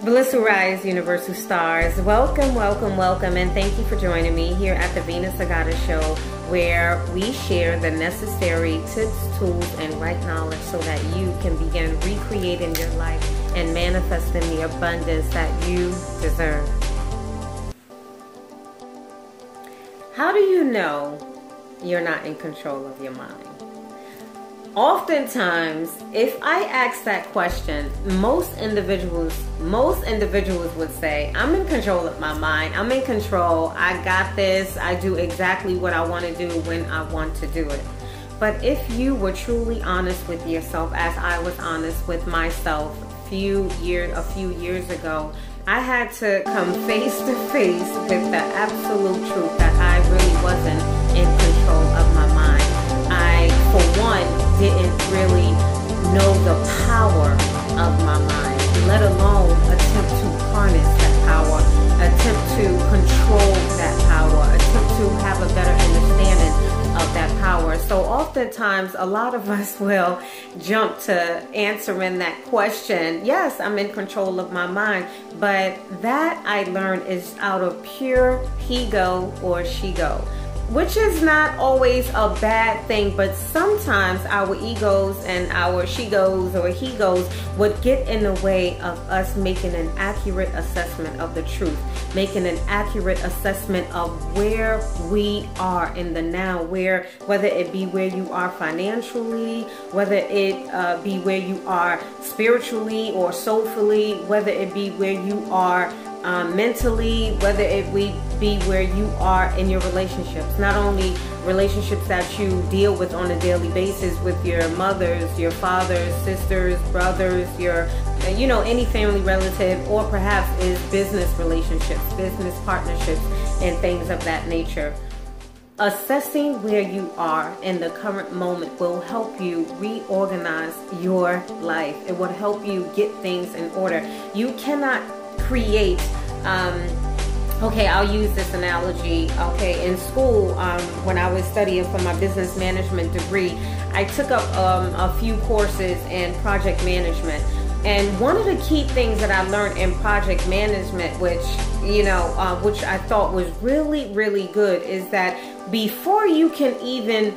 Blissful Rise, Universal Stars. Welcome, welcome, welcome, and thank you for joining me here at the Venus Agata Show, where we share the necessary tips, tools, and right knowledge so that you can begin recreating your life and manifesting the abundance that you deserve. How do you know you're not in control of your mind? Oftentimes, if I ask that question, most individuals would say, I'm in control of my mind. I'm in control. I got this. I do exactly what I want to do when I want to do it. But if you were truly honest with yourself, as I was honest with myself a few years ago, I had to come face to face with the absolute truth that I really wasn't in control of my mind. I, for one, didn't really know the power of my mind, let alone attempt to harness that power, attempt to control that power, attempt to have a better understanding of that power. So oftentimes, a lot of us will jump to answering that question. Yes, I'm in control of my mind, but that I learned is out of pure he-go or she-go, which is not always a bad thing, but sometimes our egos and our she-goes or he-goes would get in the way of us making an accurate assessment of the truth, making an accurate assessment of where we are in the now, whether it be where you are financially, whether it be where you are spiritually or soulfully, whether it be where you are mentally, whether it be where you are in your relationships. Not only relationships that you deal with on a daily basis with your mothers, your fathers, sisters, brothers, your any family relative, or perhaps is business relationships, business partnerships, and things of that nature. Assessing where you are in the current moment will help you reorganize your life. It will help you get things in order. You cannot create, okay, I'll use this analogy. Okay, in school, when I was studying for my business management degree, I took up a few courses in project management. And one of the key things that I learned in project management, which I thought was really, really good, is that before you can even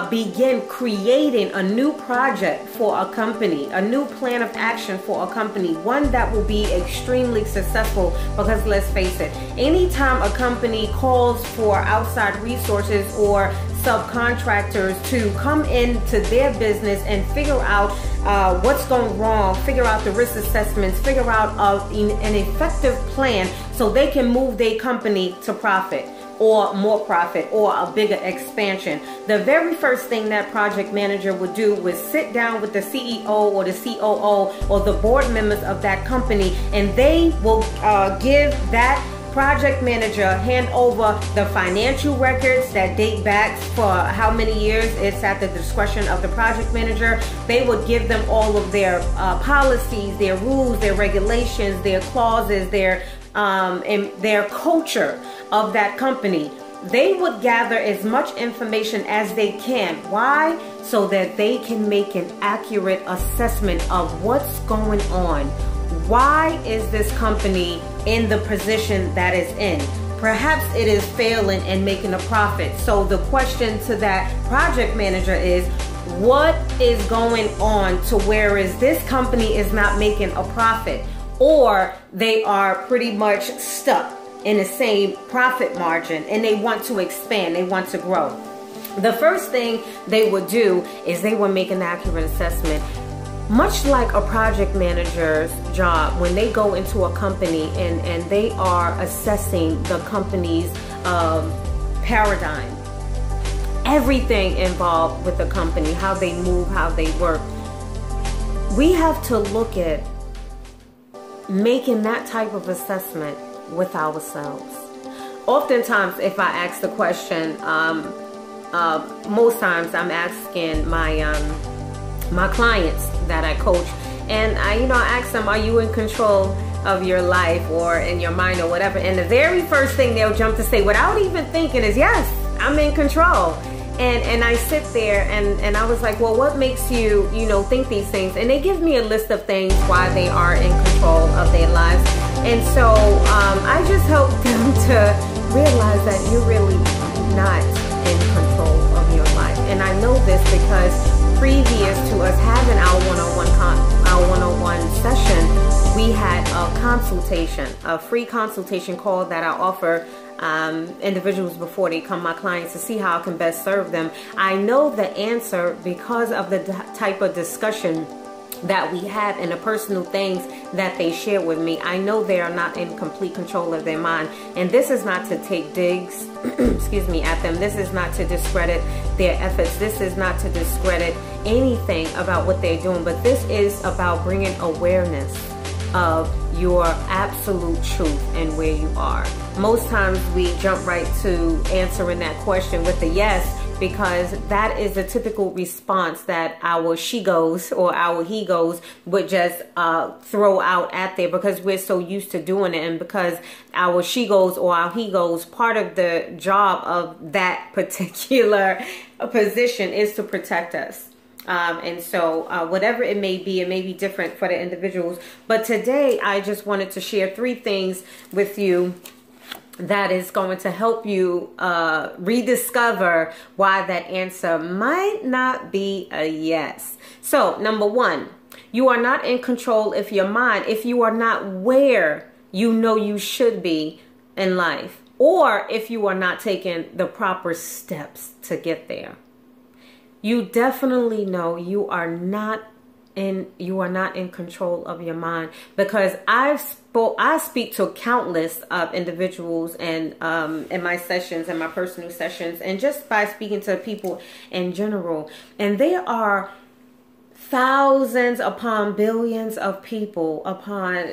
begin creating a new project for a company, a new plan of action for a company, one that will be extremely successful, because let's face it, anytime a company calls for outside resources or subcontractors to come into their business and figure out what's going wrong, figure out the risk assessments, figure out an effective plan so they can move their company to profit, or more profit, or a bigger expansion. The very first thing that project manager would do was sit down with the CEO or the COO or the board members of that company, and they will give that project manager, hand over the financial records that date back for how many years. It's at the discretion of the project manager. They would give them all of their policies, their rules, their regulations, their clauses, and their culture of that company. They would gather as much information as they can. Why? So that they can make an accurate assessment of what's going on. Why is this company in the position that it's in? Perhaps it is failing and making a profit. So the question to that project manager is, what is going on to whereas this company is not making a profit, or they are pretty much stuck in the same profit margin and they want to expand, they want to grow? The first thing they would do is they would make an accurate assessment. Much like a project manager's job, when they go into a company and they are assessing the company's paradigm, everything involved with the company, how they move, how they work, we have to look at making that type of assessment with ourselves. Oftentimes, if I ask the question, most times I'm asking my clients that I coach, and I ask them, are you in control of your life or in your mind or whatever? And the very first thing they'll jump to say without even thinking is, yes, I'm in control. And I sit there and I was like, well, what makes you, think these things? And they give me a list of things why they are in control of their lives. And so I just help them to realize that you're really not in control of your life. And I know this because previous to us having our one-on-one session, we had a consultation, a free consultation call that I offer individuals before they come, my clients, to see how I can best serve them. I know the answer because of the type of discussion that we have and the personal things that they share with me. I know they are not in complete control of their mind. And this is not to take digs, excuse me, at them. This is not to discredit their efforts. This is not to discredit anything about what they're doing. But this is about bringing awareness of your absolute truth and where you are. Most times we jump right to answering that question with a yes, because that is a typical response that our she-goes or our he-goes would just throw out at there, because we're so used to doing it, and because our she-goes or our he-goes, part of the job of that particular position is to protect us. And so whatever it may be different for the individuals. But today I just wanted to share 3 things with you that is going to help you rediscover why that answer might not be a yes. So number 1, you are not in control if you are not where you know you should be in life, or if you are not taking the proper steps to get there. You definitely know you are not in control of your mind, because I speak to countless of individuals and in my sessions and my personal sessions, and just by speaking to people in general, and there are thousands upon billions of people, upon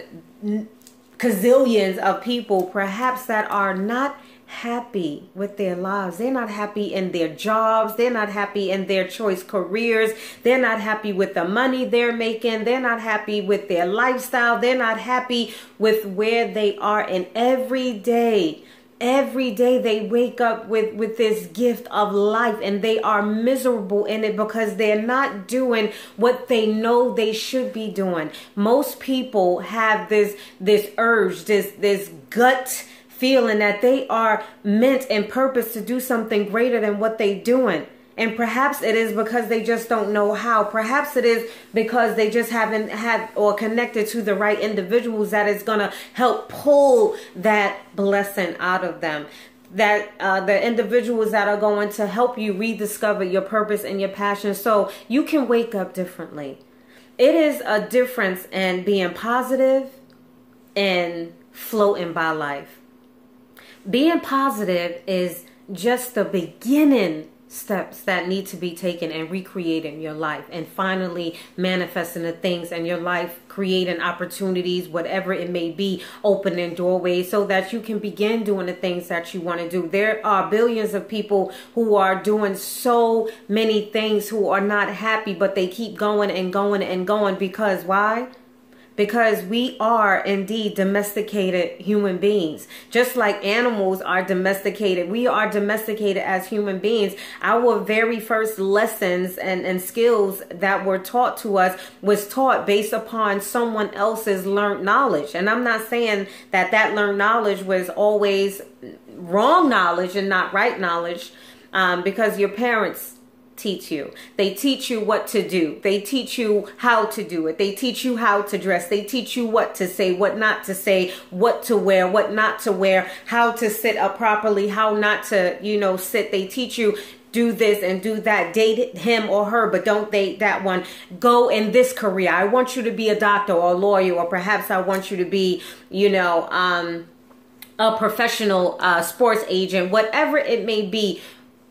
gazillions of people perhaps, that are not happy with their lives. They're not happy in their jobs. They're not happy in their choice careers. They're not happy with the money they're making. They're not happy with their lifestyle. They're not happy with where they are. And every day they wake up with this gift of life, and they are miserable in it because they're not doing what they know they should be doing. Most people have this urge, this gut feeling that they are meant and purpose to do something greater than what they're doing. And perhaps it is because they just don't know how. Perhaps it is because they just haven't had or connected to the right individuals that is going to help pull that blessing out of them. That the individuals that are going to help you rediscover your purpose and your passion, so you can wake up differently. It is a difference in being positive and floating by life. Being positive is just the beginning steps that need to be taken in recreating your life and finally manifesting the things in your life, creating opportunities, whatever it may be, opening doorways so that you can begin doing the things that you want to do. There are billions of people who are doing so many things who are not happy, but they keep going and going and going. Because why? Because we are indeed domesticated human beings. Just like animals are domesticated, we are domesticated as human beings. Our very first lessons and skills that were taught to us was taught based upon someone else's learned knowledge. And I'm not saying that learned knowledge was always wrong knowledge and not right knowledge, because your parents teach you. They teach you what to do. They teach you how to do it. They teach you how to dress. They teach you what to say, what not to say, what to wear, what not to wear, how to sit up properly, how not to, sit. They teach you do this and do that. Date him or her, but don't date that one. Go in this career. I want you to be a doctor or a lawyer, or perhaps I want you to be, a professional sports agent, whatever it may be.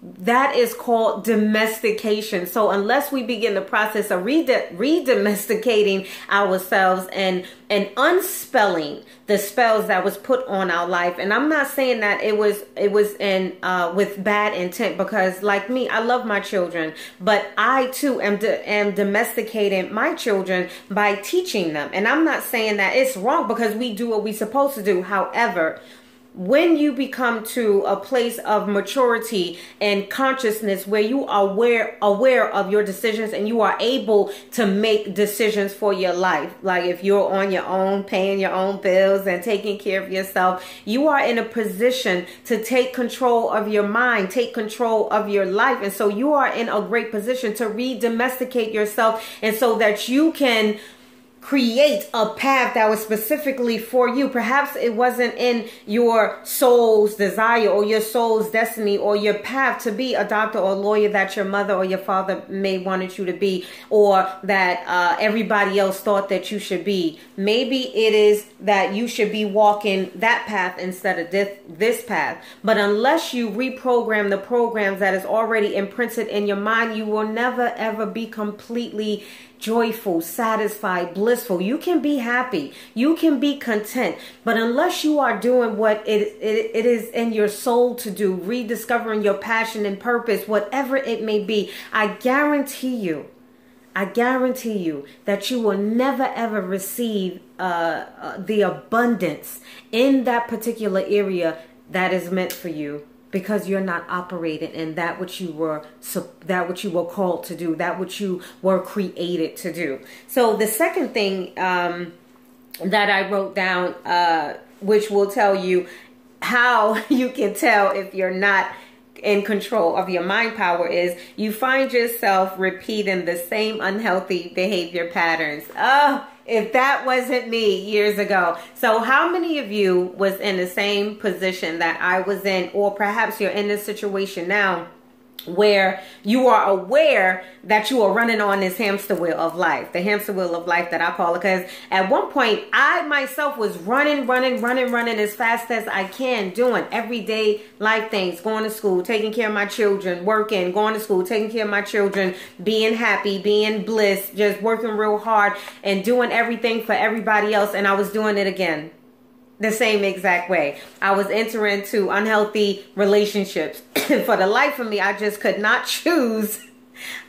That is called domestication. So unless we begin the process of re-domesticating ourselves and unspelling the spells that was put on our life, and I'm not saying that it was in with bad intent, because like me, I love my children, but I too am domesticating my children by teaching them. And I'm not saying that it's wrong, because we do what we're supposed to do. However, when you become to a place of maturity and consciousness where you are aware of your decisions and you are able to make decisions for your life, like if you're on your own, paying your own bills and taking care of yourself, you are in a position to take control of your mind, take control of your life. And so you are in a great position to re-domesticate yourself, and so that you can create a path that was specifically for you. Perhaps it wasn't in your soul's desire or your soul's destiny or your path to be a doctor or a lawyer that your mother or your father may wanted you to be, or that everybody else thought that you should be. Maybe it is that you should be walking that path instead of this path. But unless you reprogram the programs that is already imprinted in your mind, you will never ever be completely joyful, satisfied, blissful. You can be happy. You can be content. But unless you are doing what it is in your soul to do, rediscovering your passion and purpose, whatever it may be, I guarantee you that you will never ever receive the abundance in that particular area that is meant for you, because you're not operating in that which you were called to do, that which you were created to do. So the second thing that I wrote down, which will tell you how you can tell if you're not in control of your mind power, is you find yourself repeating the same unhealthy behavior patterns. Oh, if that wasn't me years ago. So how many of you was in the same position that I was in, or perhaps you're in this situation now where you are aware that you are running on this hamster wheel of life, the hamster wheel of life that I call it, because at one point I myself was running as fast as I can, doing everyday life things, going to school, taking care of my children, working, going to school, taking care of my children, being happy, being bliss, just working real hard and doing everything for everybody else. And I was doing it again the same exact way. I was entering into unhealthy relationships. For the life of me, I just could not choose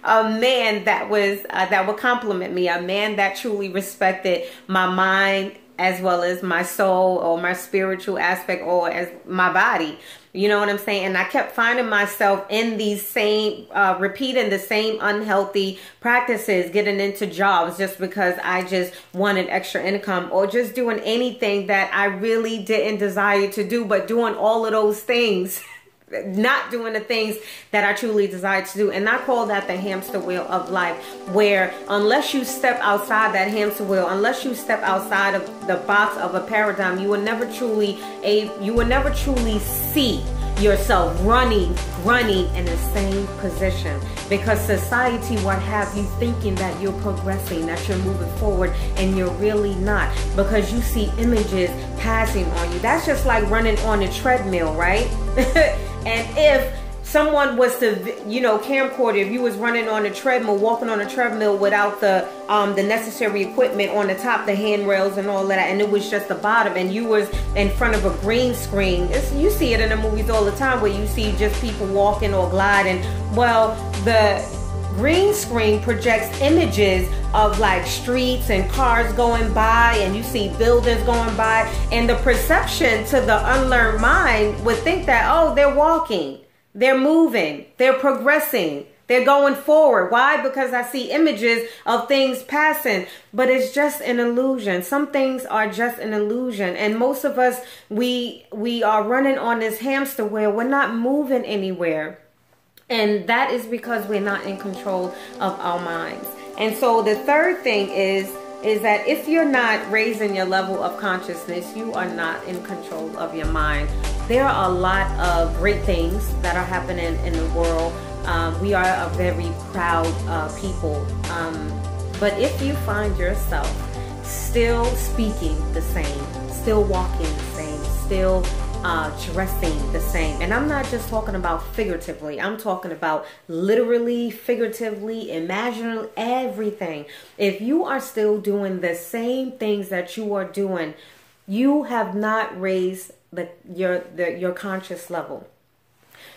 a man that would compliment me, a man that truly respected my mind as well as my soul or my spiritual aspect or as my body. You know what I'm saying? And I kept finding myself in these same, repeating the same unhealthy practices, getting into jobs just because I just wanted extra income, or just doing anything that I really didn't desire to do, but doing all of those things, not doing the things that I truly desire to do. And I call that the hamster wheel of life, where unless you step outside that hamster wheel, unless you step outside of the box of a paradigm, you will never truly see yourself running in the same position, because society would have you thinking that you're progressing, that you're moving forward, and you're really not, because you see images passing on you. That's just like running on a treadmill, right? And if someone was to, camcorder, if you was running on a treadmill, walking on a treadmill without the necessary equipment on the top, the handrails and all of that, and it was just the bottom, and you was in front of a green screen. You see it in the movies all the time, where you see just people walking or gliding. Well, the green screen projects images of like streets and cars going by, and you see buildings going by, and the perception to the unlearned mind would think that, oh, they're walking, they're moving, they're progressing, they're going forward. Why? Because I see images of things passing. But it's just an illusion. Some things are just an illusion. And most of us, we are running on this hamster wheel. We're not moving anywhere. And that is because we're not in control of our minds. And so the third thing is that if you're not raising your level of consciousness, you are not in control of your mind. There are a lot of great things that are happening in the world. We are a very proud people. But if you find yourself still speaking the same, still walking the same, still dressing the same, and I'm not just talking about figuratively, I'm talking about literally, figuratively, imaginally, everything. If you are still doing the same things that you are doing, you have not raised your conscious level.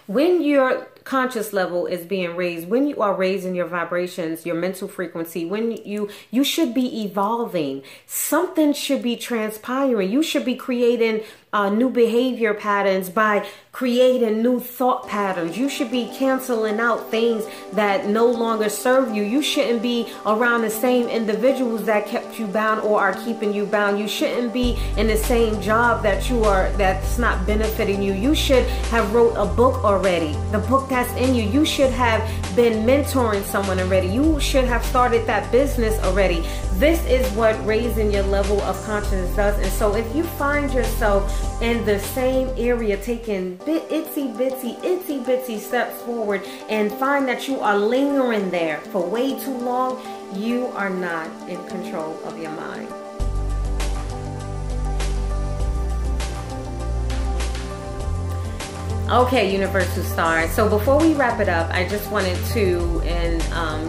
When your conscious level is being raised, when you are raising your vibrations, your mental frequency, when you should be evolving, something should be transpiring. You should be creating new behavior patterns by creating new thought patterns. You should be canceling out things that no longer serve you. You shouldn't be around the same individuals that kept you bound or are keeping you bound. You shouldn't be in the same job that's not benefiting you. You should have wrote a book already, the book that's in you. You should have been mentoring someone already. You should have started that business already. This is what raising your level of consciousness does. And so if you find yourself in the same area taking itsy bitsy steps forward and find that you are lingering there for way too long, you are not in control of your mind. Okay, Universal Stars. So before we wrap it up, I just wanted to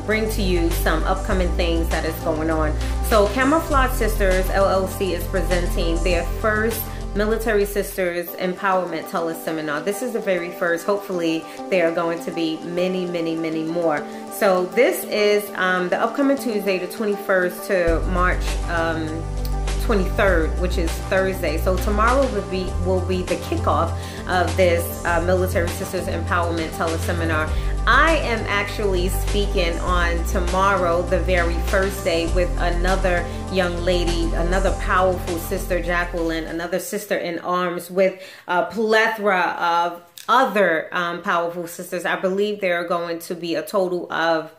bring to you some upcoming things that is going on. So Camouflage Sisters LLC is presenting their first Military Sisters Empowerment Teleseminar. This is the very first. Hopefully there are going to be many, many, many more. So this is the upcoming Tuesday, the 21st to March 23rd, which is Thursday. So tomorrow will be the kickoff of this Military Sisters Empowerment Teleseminar. I am actually speaking on tomorrow, the very first day, with another young lady, another powerful sister, Jacqueline, another sister in arms, with a plethora of other powerful sisters. I believe there are going to be a total of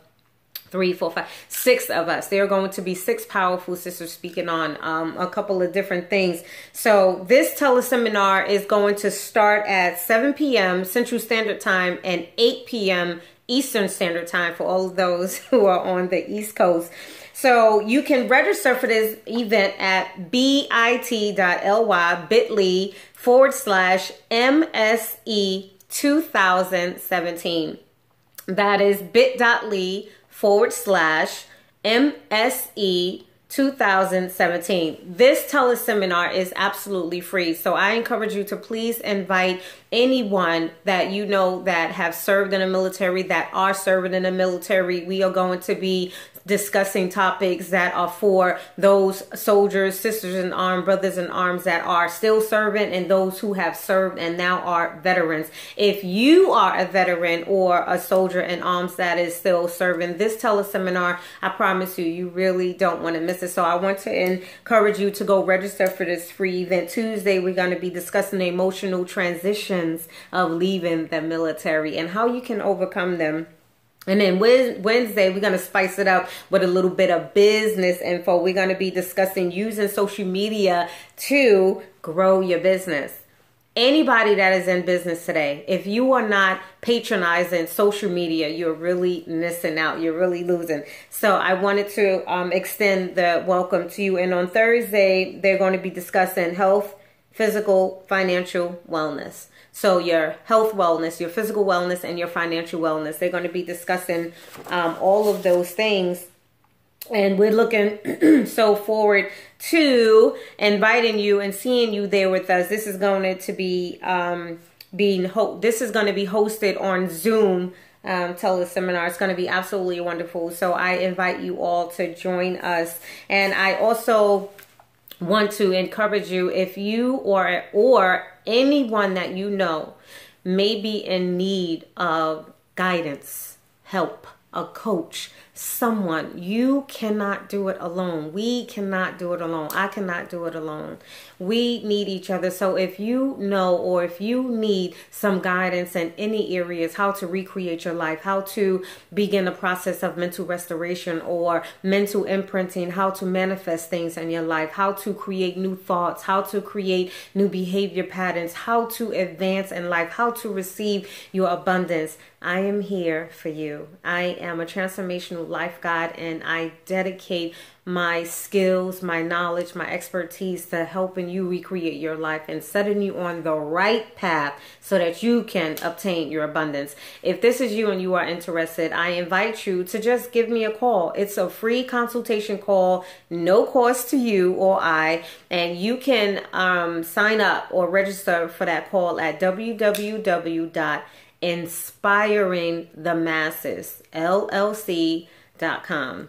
3, 4, 5, 6 of us. There are going to be 6 powerful sisters speaking on a couple of different things. So this teleseminar is going to start at 7 p.m. Central Standard Time and 8 p.m. Eastern Standard Time for all of those who are on the East Coast. So you can register for this event at bit.ly/MSE 2017. That is bit.ly/MSE 2017. This teleseminar is absolutely free. So I encourage you to please invite anyone that you know that have served in the military, that are serving in the military. We are going to be discussing topics that are for those soldiers, sisters in arms, brothers in arms that are still serving, and those who have served and now are veterans. If you are a veteran or a soldier in arms that is still serving, this teleseminar, I promise you, you really don't want to miss it. So I want to encourage you to go register for this free event. Tuesday, we're going to be discussing the emotional transitions of leaving the military and how you can overcome them. And then Wednesday, we're going to spice it up with a little bit of business info. We're going to be discussing using social media to grow your business. Anybody that is in business today, if you are not patronizing social media, you're really missing out. You're really losing. So I wanted to extend the welcome to you. And on Thursday, they're going to be discussing health, physical, financial wellness. So your health wellness, your physical wellness, and your financial wellness. They're going to be discussing all of those things. And we're looking so forward to inviting you and seeing you there with us. This is going to be this is going to be hosted on Zoom teleseminar. It's going to be absolutely wonderful. So I invite you all to join us. And I also want to encourage you, if you or anyone that you know may be in need of guidance, help, a coach, someone, you cannot do it alone. We cannot do it alone. I cannot do it alone. We need each other. So if you know, or if you need some guidance in any areas, how to recreate your life, how to begin the process of mental restoration or mental imprinting, how to manifest things in your life, how to create new thoughts, how to create new behavior patterns, how to advance in life, how to receive your abundance, I am here for you. I am a transformational life guide, and I dedicate my skills, my knowledge, my expertise to helping you recreate your life and setting you on the right path so that you can obtain your abundance. If this is you and you are interested, I invite you to just give me a call. It's a free consultation call, no cost to you or I, and you can sign up or register for that call at www.inspiringthemasses.llc.com.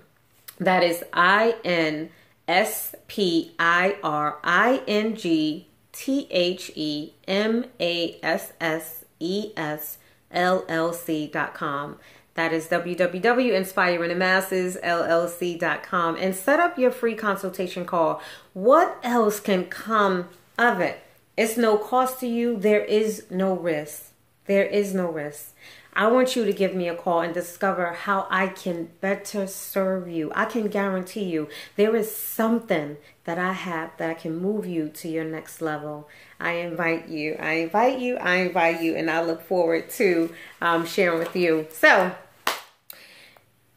That is INSPIRINGTHEMASSES.com. TheMassesLLC.com. That is www.inspiringthemasses.llc.com, and set up your free consultation call. What else can come of it? It's no cost to you. There is no risk. There is no risk. I want you to give me a call and discover how I can better serve you. I can guarantee you there is something that I have that can move you to your next level. I invite you, and I look forward to sharing with you. So,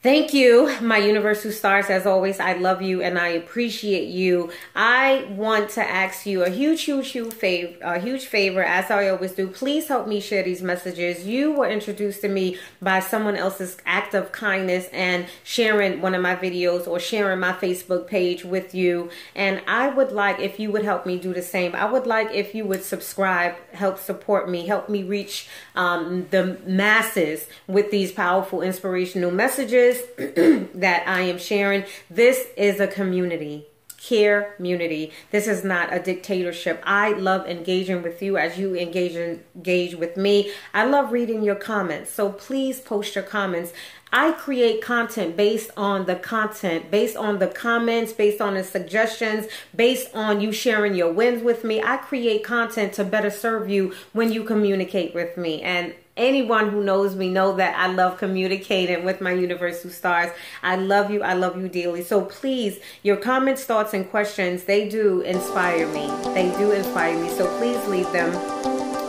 thank you, my universal stars. As always, I love you and I appreciate you. I want to ask you a huge favor, as I always do. Please help me share these messages. You were introduced to me by someone else's act of kindness and sharing one of my videos or sharing my Facebook page with you. And I would like if you would help me do the same. I would like if you would subscribe, help support me, help me reach the masses with these powerful, inspirational messages that I am sharing. This is a community. Community. This is not a dictatorship. I love engaging with you as you engage with me. I love reading your comments. So please post your comments. I create content based on the content, based on the comments, based on the suggestions, based on you sharing your wins with me. I create content to better serve you when you communicate with me. And anyone who knows me know that I love communicating with my universal stars. I love you dearly. So please, your comments, thoughts, and questions, they do inspire me. They do inspire me. So please leave them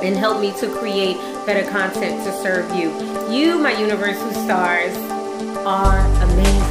and help me to create better content to serve you. You, my universal stars, are amazing.